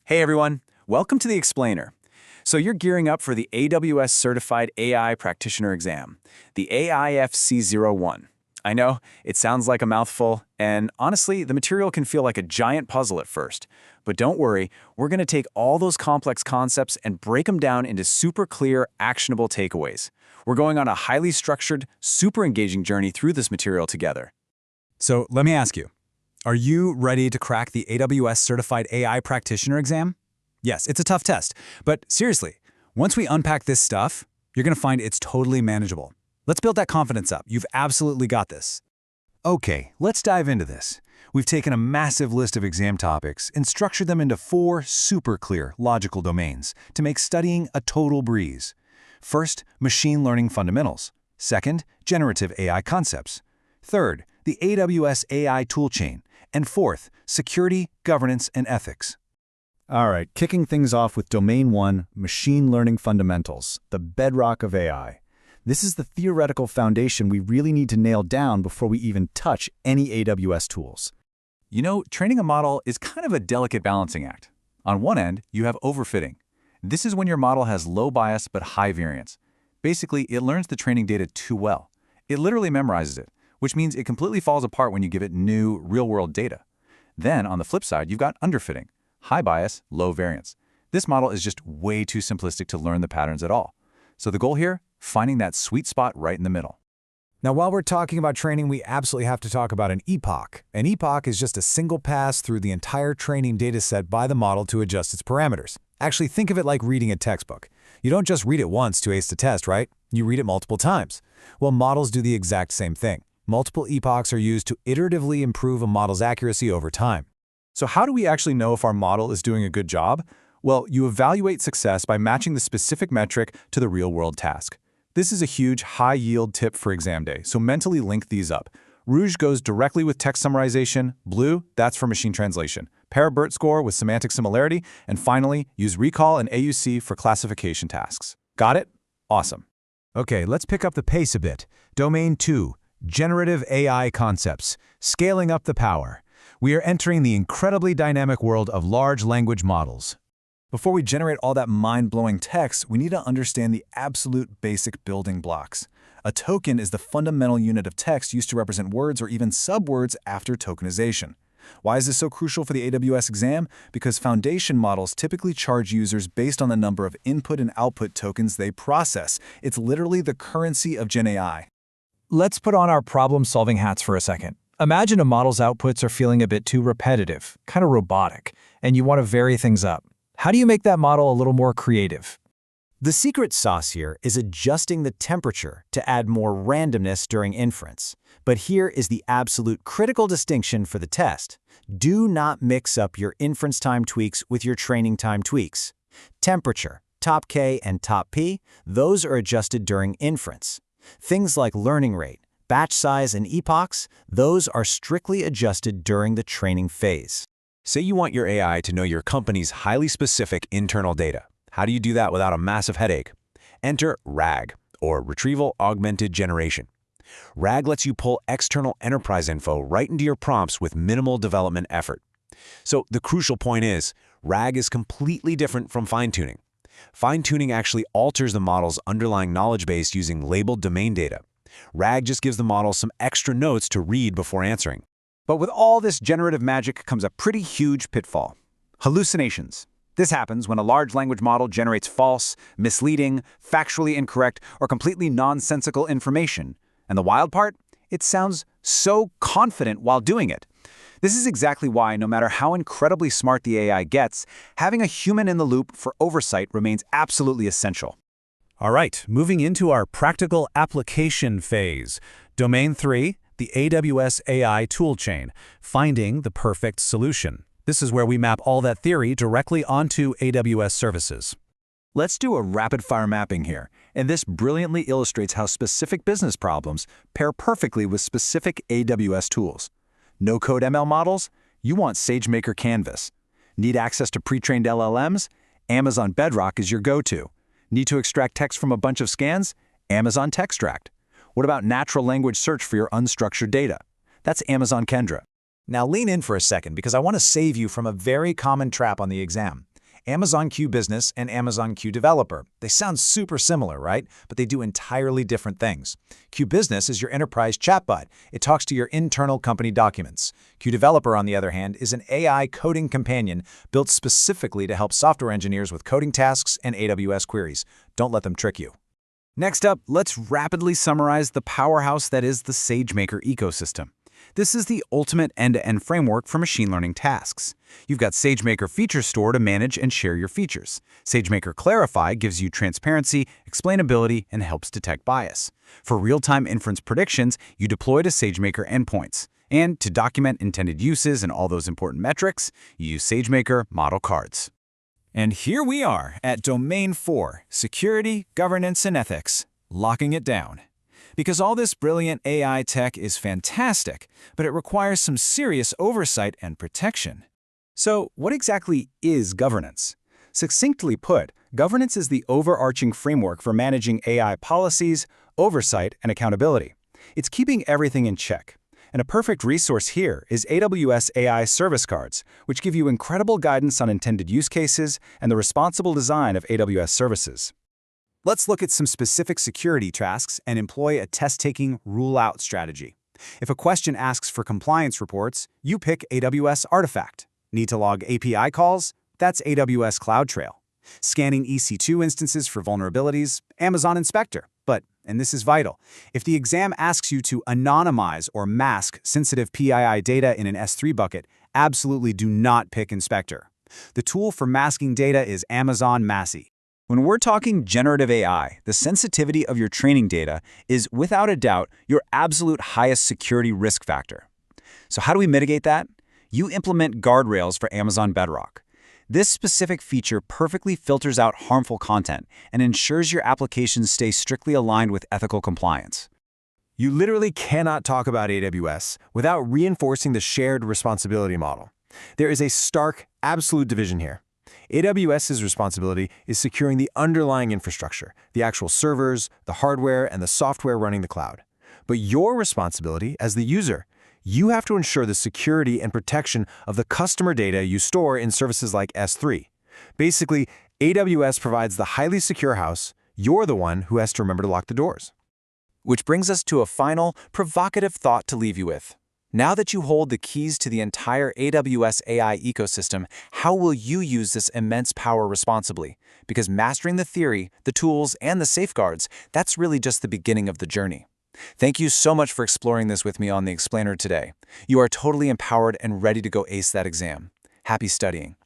Hey everyone, welcome to the Explainer. So you're gearing up for the AWS Certified AI Practitioner exam, the AIF-C01. I know, it sounds like a mouthful, and honestly, the material can feel like a giant puzzle at first. But don't worry, we're going to take all those complex concepts and break them down into super clear, actionable takeaways. We're going on a highly structured, super engaging journey through this material together. So let me ask you, are you ready to crack the AWS Certified AI Practitioner exam? Yes, it's a tough test, but seriously, once we unpack this stuff, you're going to find it's totally manageable. Let's build that confidence up. You've absolutely got this. Okay, let's dive into this. We've taken a massive list of exam topics and structured them into 4 super clear, logical domains to make studying a total breeze. First, machine learning fundamentals. Second, generative AI concepts. Third, the AWS AI toolchain. And fourth, security, governance, and ethics. All right, kicking things off with Domain 1, Machine Learning Fundamentals, the bedrock of AI. This is the theoretical foundation we really need to nail down before we even touch any AWS tools. You know, training a model is kind of a delicate balancing act. On one end, you have overfitting. This is when your model has low bias but high variance. Basically, it learns the training data too well. It literally memorizes it, which means it completely falls apart when you give it new, real-world data. Then, on the flip side, you've got underfitting. High bias, low variance. This model is just way too simplistic to learn the patterns at all. So the goal here? Finding that sweet spot right in the middle. Now, while we're talking about training, we absolutely have to talk about an epoch. An epoch is just a single pass through the entire training dataset by the model to adjust its parameters. Actually, think of it like reading a textbook. You don't just read it once to ace the test, right? You read it multiple times. Well, models do the exact same thing. Multiple epochs are used to iteratively improve a model's accuracy over time. So how do we actually know if our model is doing a good job? Well, you evaluate success by matching the specific metric to the real-world task. This is a huge, high-yield tip for exam day, so mentally link these up. Rouge goes directly with text summarization, blue, that's for machine translation, pair BERT score with semantic similarity, and finally, use recall and AUC for classification tasks. Got it? Awesome. Okay, let's pick up the pace a bit. Domain 2, generative AI concepts, scaling up the power. We are entering the incredibly dynamic world of large language models. Before we generate all that mind-blowing text, we need to understand the absolute basic building blocks. A token is the fundamental unit of text used to represent words or even subwords after tokenization. Why is this so crucial for the AWS exam? Because foundation models typically charge users based on the number of input and output tokens they process. It's literally the currency of Gen AI. Let's put on our problem-solving hats for a second. Imagine a model's outputs are feeling a bit too repetitive, kind of robotic, and you want to vary things up. How do you make that model a little more creative? The secret sauce here is adjusting the temperature to add more randomness during inference. But here is the absolute critical distinction for the test. Do not mix up your inference time tweaks with your training time tweaks. Temperature, top K and top P, those are adjusted during inference. Things like learning rate, batch size, and epochs, those are strictly adjusted during the training phase. Say you want your AI to know your company's highly specific internal data. How do you do that without a massive headache? Enter RAG, or Retrieval Augmented Generation. RAG lets you pull external enterprise info right into your prompts with minimal development effort. So the crucial point is, RAG is completely different from fine-tuning. Fine-tuning actually alters the model's underlying knowledge base using labeled domain data. RAG just gives the model some extra notes to read before answering. But with all this generative magic comes a pretty huge pitfall. Hallucinations. This happens when a large language model generates false, misleading, factually incorrect, or completely nonsensical information. And the wild part? It sounds so confident while doing it. This is exactly why, no matter how incredibly smart the AI gets, having a human in the loop for oversight remains absolutely essential. All right, moving into our practical application phase. Domain 3, the AWS AI toolchain, finding the perfect solution. This is where we map all that theory directly onto AWS services. Let's do a rapid-fire mapping here, and this brilliantly illustrates how specific business problems pair perfectly with specific AWS tools. No-code ML models? You want SageMaker Canvas. Need access to pre-trained LLMs? Amazon Bedrock is your go-to. Need to extract text from a bunch of scans? Amazon Textract. What about natural language search for your unstructured data? That's Amazon Kendra. Now lean in for a second because I want to save you from a very common trap on the exam. Amazon Q Business and Amazon Q Developer. They sound super similar, right? But they do entirely different things. Q Business is your enterprise chatbot. It talks to your internal company documents. Q Developer, on the other hand, is an AI coding companion built specifically to help software engineers with coding tasks and AWS queries. Don't let them trick you. Next up, let's rapidly summarize the powerhouse that is the SageMaker ecosystem. This is the ultimate end-to-end framework for machine learning tasks. You've got SageMaker Feature Store to manage and share your features. SageMaker Clarify gives you transparency, explainability, and helps detect bias. For real-time inference predictions, you deploy to SageMaker endpoints. And to document intended uses and all those important metrics, you use SageMaker Model Cards. And here we are at Domain 4, Security, Governance, and Ethics, locking it down. Because all this brilliant AI tech is fantastic, but it requires some serious oversight and protection. So, what exactly is governance? Succinctly put, governance is the overarching framework for managing AI policies, oversight, and accountability. It's keeping everything in check. And a perfect resource here is AWS AI Service Cards, which give you incredible guidance on intended use cases and the responsible design of AWS services. Let's look at some specific security tasks and employ a test-taking rule-out strategy. If a question asks for compliance reports, you pick AWS Artifact. Need to log API calls? That's AWS CloudTrail. Scanning EC2 instances for vulnerabilities? Amazon Inspector. But, and this is vital, if the exam asks you to anonymize or mask sensitive PII data in an S3 bucket, absolutely do not pick Inspector. The tool for masking data is Amazon Massey. When we're talking generative AI, the sensitivity of your training data is, without a doubt, your absolute highest security risk factor. So how do we mitigate that? You implement guardrails for Amazon Bedrock. This specific feature perfectly filters out harmful content and ensures your applications stay strictly aligned with ethical compliance. You literally cannot talk about AWS without reinforcing the shared responsibility model. There is a stark, absolute division here. AWS's responsibility is securing the underlying infrastructure, the actual servers, the hardware, and the software running the cloud. But your responsibility as the user, you have to ensure the security and protection of the customer data you store in services like S3. Basically, AWS provides the highly secure house. You're the one who has to remember to lock the doors. Which brings us to a final, provocative thought to leave you with. Now that you hold the keys to the entire AWS AI ecosystem, how will you use this immense power responsibly? Because mastering the theory, the tools, and the safeguards, that's really just the beginning of the journey. Thank you so much for exploring this with me on The Explainer today. You are totally empowered and ready to go ace that exam. Happy studying.